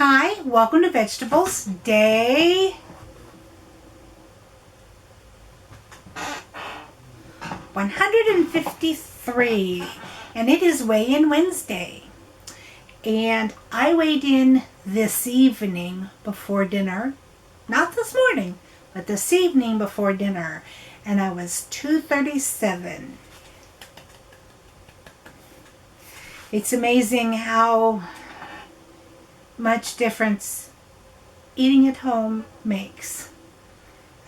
Hi, welcome to Vegetables, day 153, and it is weigh-in Wednesday. And I weighed in this evening before dinner, not this morning, but this evening before dinner, and I was 237. It's amazing how much difference eating at home makes.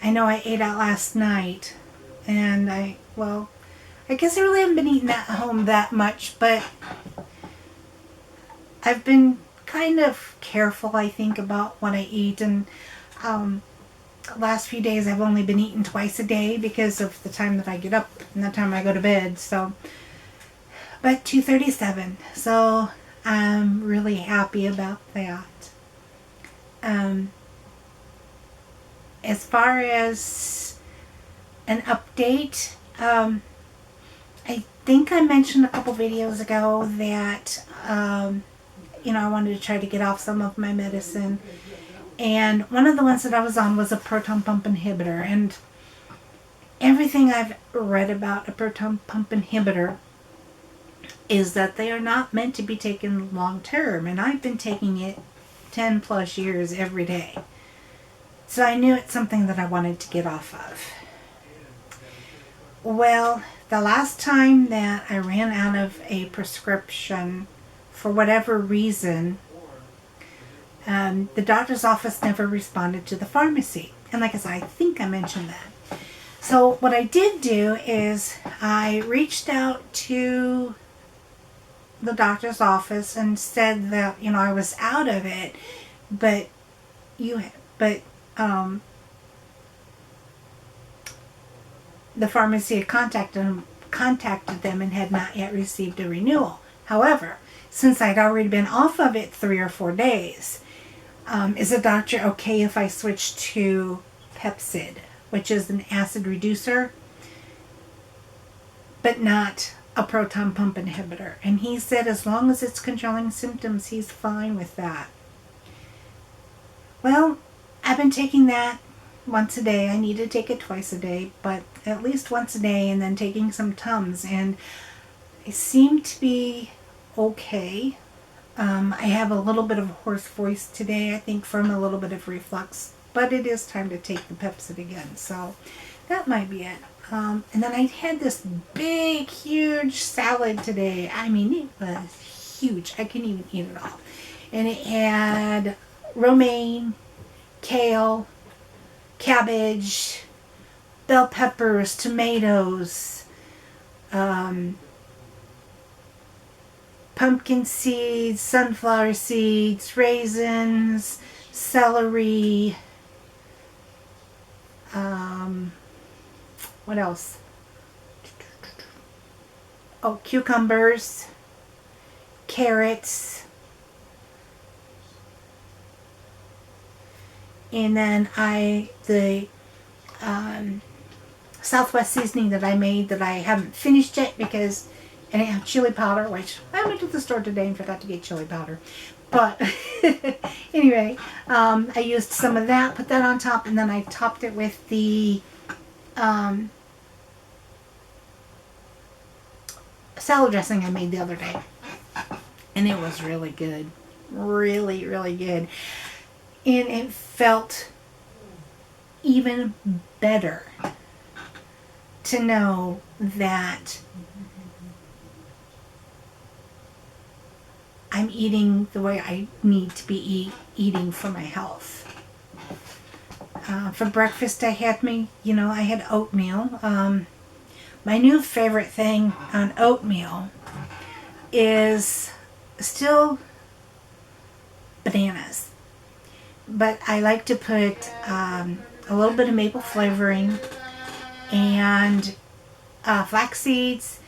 I know I ate out last night, and I guess I really haven't been eating at home that much, but I've been kind of careful, I think, about what I eat, and the last few days I've only been eating twice a day because of the time that I get up and the time I go to bed, but 237, so I'm really happy about that. As far as an update, I think I mentioned a couple videos ago that I wanted to try to get off some of my medicine, and one of the ones that I was on was a proton pump inhibitor, and everything I've read about a proton pump inhibitor is that they are not meant to be taken long term, and I've been taking it 10 plus years every day. So I knew it's something that I wanted to get off of. Well, the last time that I ran out of a prescription, for whatever reason, the doctor's office never responded to the pharmacy. And like I said, I think I mentioned that. So what I did do is I reached out to the doctor's office and said that, I was out of it, but the pharmacy had contacted them and had not yet received a renewal. However, since I'd already been off of it 3 or 4 days, is the doctor okay if I switch to Pepcid, which is an acid reducer, but not a proton pump inhibitor? And he said as long as it's controlling symptoms, he's fine with that. Well, I've been taking that once a day. I need to take it twice a day, but at least once a day, and then taking some Tums, and I seem to be okay. I have a little bit of a hoarse voice today, I think from a little bit of reflux, but it is time to take the Pepcid again, so that might be it. And then I had this big, huge salad today. I mean, it was huge. I couldn't even eat it all. And it had romaine, kale, cabbage, bell peppers, tomatoes, pumpkin seeds, sunflower seeds, raisins, celery, what else? Oh, cucumbers, carrots, and then the Southwest seasoning that I made that I haven't finished yet because I didn't have chili powder, which I went to the store today and forgot to get chili powder. But anyway, I used some of that, put that on top, and then I topped it with the salad dressing I made the other day. And it was really good. Really, really good. And it felt even better to know that I'm eating the way I need to be eating for my health. For breakfast I had oatmeal. My new favorite thing on oatmeal is still bananas. But I like to put a little bit of maple flavoring and flax seeds.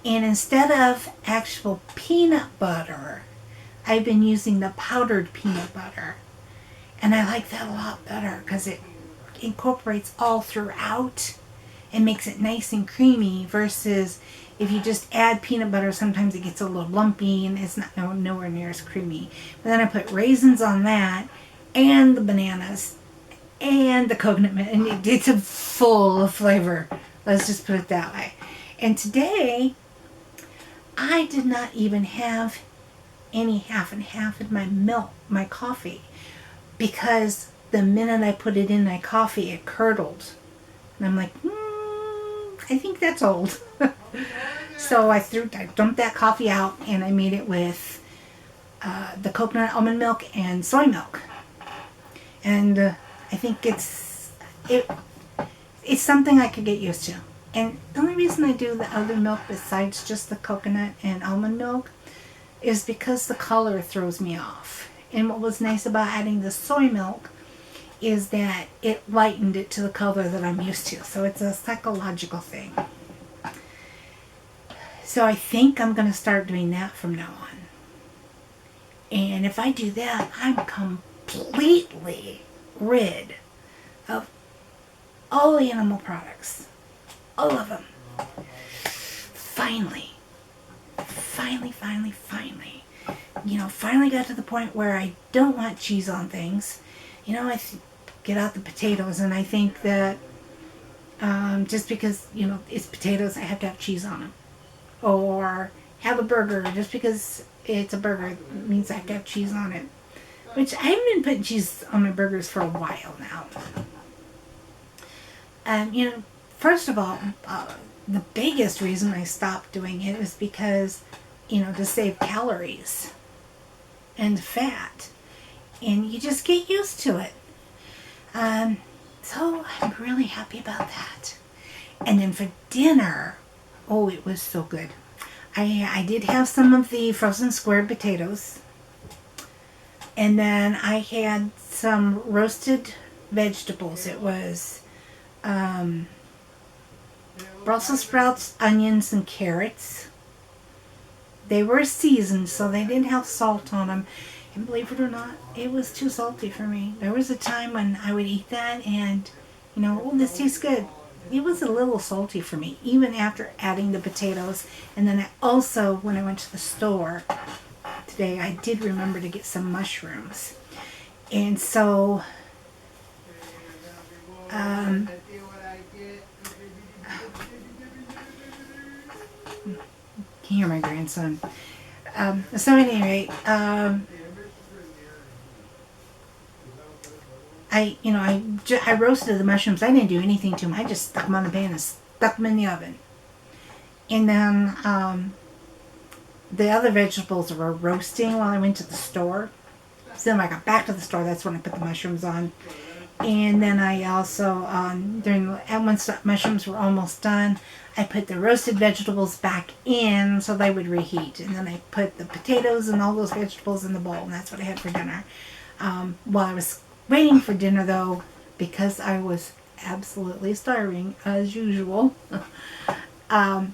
And instead of actual peanut butter, I've been using the powdered peanut butter. And I like that a lot better because it incorporates all throughout and makes it nice and creamy versus if you just add peanut butter, sometimes it gets a little lumpy and it's not nowhere near as creamy. But then I put raisins on that and the bananas and the coconut milk, and it's a full of flavor. Let's just put it that way. And today, I did not even have any half and half in my milk, my coffee, because the minute I put it in my coffee, it curdled. And I'm like, I think that's old. So I dumped that coffee out and I made it with the coconut almond milk and soy milk. And I think it's something I could get used to. And the only reason I do the other milk besides just the coconut and almond milk is because the color throws me off. And what was nice about adding the soy milk is that it lightened it to the color that I'm used to. So it's a psychological thing. So I think I'm going to start doing that from now on. And if I do that, I'm completely rid of all the animal products. All of them. Finally. Finally got to the point where I don't want cheese on things. I get out the potatoes and I think that just because, it's potatoes, I have to have cheese on them. Or have a burger, just because it's a burger means I have to have cheese on it. Which I haven't been putting cheese on my burgers for a while now. First of all, the biggest reason I stopped doing it is because, to save calories and fat. And you just get used to it. So I'm really happy about that. And then for dinner, it was so good. I did have some of the frozen square potatoes. And then I had some roasted vegetables. It was Brussels sprouts, onions, and carrots. They were seasoned, so they didn't have salt on them. And believe it or not, it was too salty for me. There was a time when I would eat that and, this tastes good. It was a little salty for me, even after adding the potatoes. And then when I went to the store today, I did remember to get some mushrooms. And so, can you hear my grandson? So at any rate, I roasted the mushrooms. I didn't do anything to them. I just stuck them on the pan and stuck them in the oven. And then the other vegetables were roasting while I went to the store. So then when I got back to the store, that's when I put the mushrooms on. And then I also, once the mushrooms were almost done, I put the roasted vegetables back in so they would reheat. And then I put the potatoes and all those vegetables in the bowl, and that's what I had for dinner. While I was waiting for dinner, though, because I was absolutely starving, as usual, I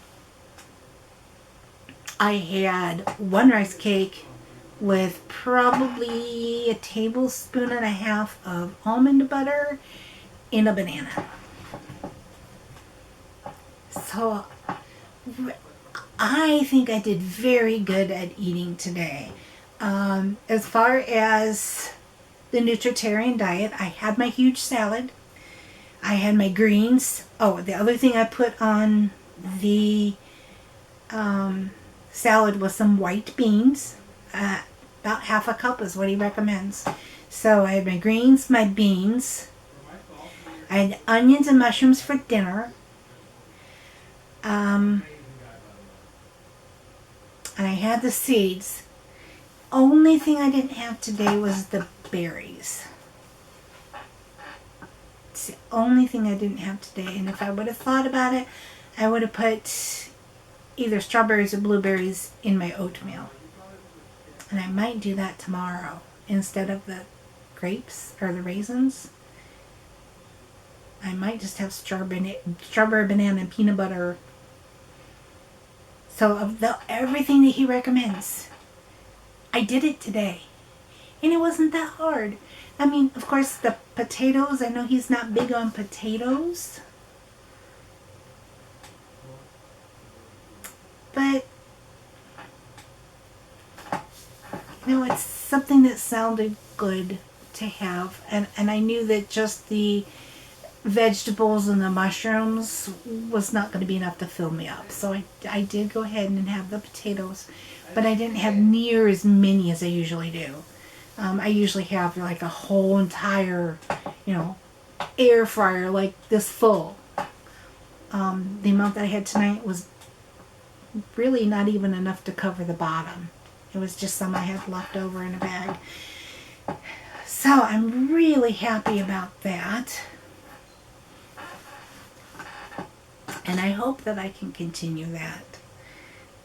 had one rice cake with probably a tablespoon and a half of almond butter and a banana. So I think I did very good at eating today. As far as the nutritarian diet, I had my huge salad. I had my greens. The other thing I put on the salad was some white beans. About half a cup is what he recommends. So I had my greens, my beans. I had onions and mushrooms for dinner. And I had the seeds. Only thing I didn't have today was the berries. It's the only thing I didn't have today. And if I would have thought about it, I would have put either strawberries or blueberries in my oatmeal. And I might do that tomorrow instead of the grapes or the raisins. I might just have strawberry, banana, and peanut butter. So of everything that he recommends, I did it today. And it wasn't that hard. I mean, of course, the potatoes, I know he's not big on potatoes. But, it's something that sounded good to have. And I knew that just the vegetables and the mushrooms was not going to be enough to fill me up. So I did go ahead and have the potatoes, but I didn't have near as many as I usually do. I usually have like a whole entire, air fryer like this full. The amount that I had tonight was really not even enough to cover the bottom. It was just some I had left over in a bag. So I'm really happy about that. And I hope that I can continue that.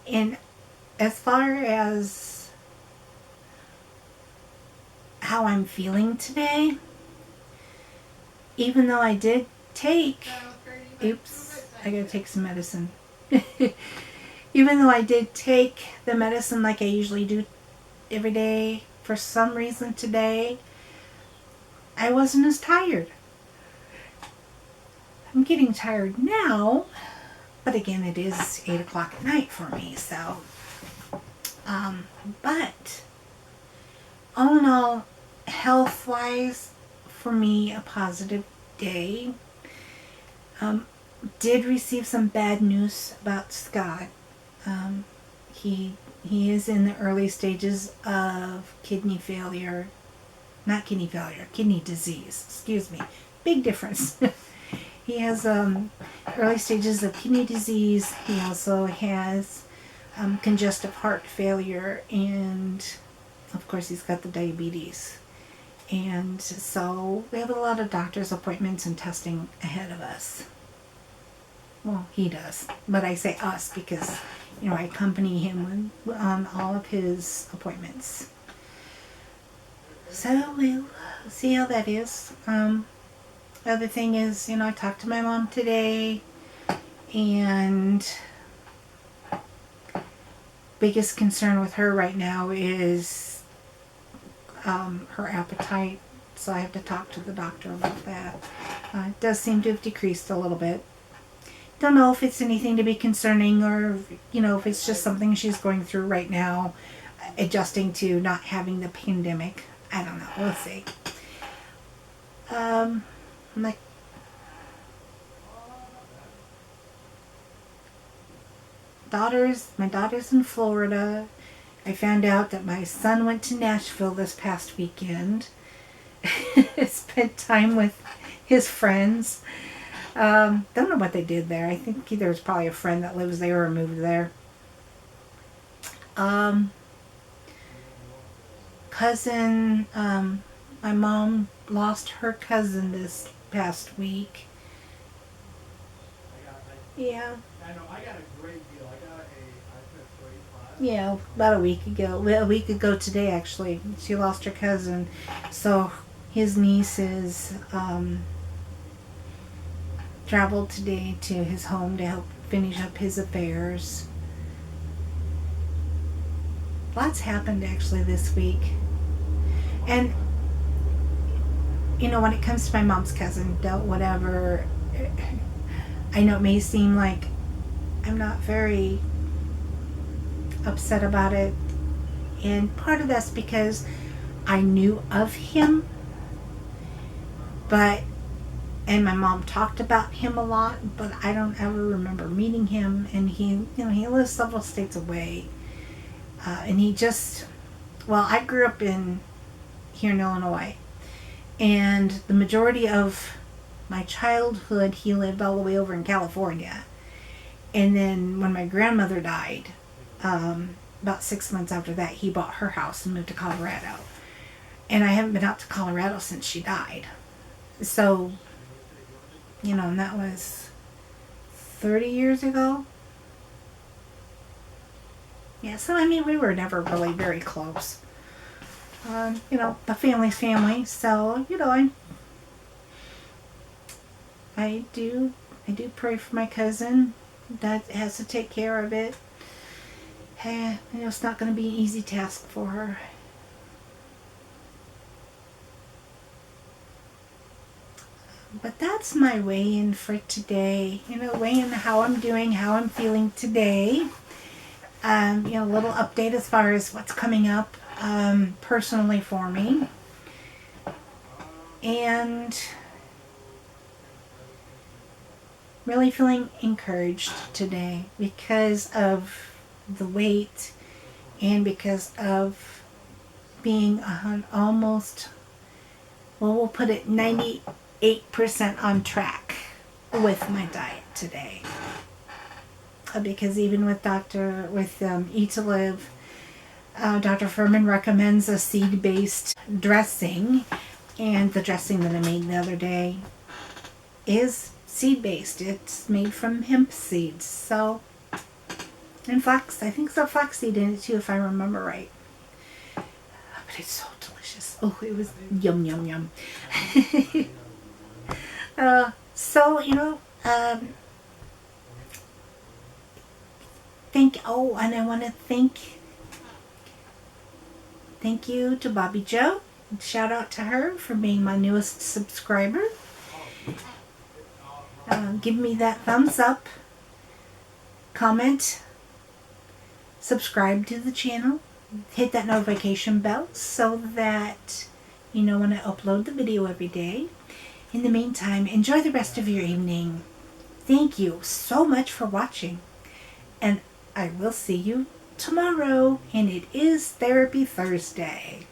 And as far as how I'm feeling today, even though I did take, I gotta take some medicine. Even though I did take the medicine like I usually do every day, for some reason today, I wasn't as tired. I'm getting tired now, but again, it is 8 o'clock at night for me, so. But all in all, health-wise, for me, a positive day. Did receive some bad news about Scott. He is in the early stages of kidney failure. Not kidney failure, kidney disease. Excuse me. Big difference. He has early stages of kidney disease. He also has congestive heart failure, and of course he's got the diabetes. And so we have a lot of doctor's appointments and testing ahead of us. Well, he does, but I say us because, I accompany him on all of his appointments. So we'll see how that is. Other thing is, I talked to my mom today, and biggest concern with her right now is her appetite. So I have to talk to the doctor about that. It does seem to have decreased a little bit. Don't know if it's anything to be concerning, or if it's just something she's going through right now, adjusting to not having the pandemic. I don't know. We'll see. My daughter's in Florida. I found out that my son went to Nashville this past weekend. Spent time with his friends. Don't know what they did there. I think there's probably a friend that lives there or moved there. Cousin, my mom lost her cousin this past week. Yeah. I know, I got a great deal. I got a iPad 35. Yeah, about a week ago. Well, a week ago today, actually. She lost her cousin. So his nieces traveled today to his home to help finish up his affairs. Lots happened actually this week. And, when it comes to my mom's cousin, whatever, I know it may seem like I'm not very upset about it. And part of that's because I knew of him. And my mom talked about him a lot, but I don't ever remember meeting him. And he lives several states away. And he just, I grew up here in Illinois. And the majority of my childhood, he lived all the way over in California. And then when my grandmother died, about 6 months after that, he bought her house and moved to Colorado. And I haven't been out to Colorado since she died. So, and that was 30 years ago. Yeah, so we were never really very close. The family's family, so, I do pray for my cousin that has to take care of it. It's not going to be an easy task for her. But that's my weigh-in for today. Weigh in how I'm doing, how I'm feeling today. A little update as far as what's coming up personally for me. And really feeling encouraged today because of the weight and because of being almost, well, we'll put it 98% on track with my diet today. Because even with Eat to Live, Dr. Furman recommends a seed-based dressing, and the dressing that I made the other day is seed-based. It's made from hemp seeds, and flax. I think there's a flaxseed in it too, if I remember right. But it's so delicious. Oh, it was yum, yum, yum. So, and I want to thank you to Bobby Joe. Shout out to her for being my newest subscriber. Give me that thumbs up, comment, subscribe to the channel, hit that notification bell so that you know when I upload the video every day. In the meantime, enjoy the rest of your evening. Thank you so much for watching, and I will see you tomorrow, and it is Therapy Thursday.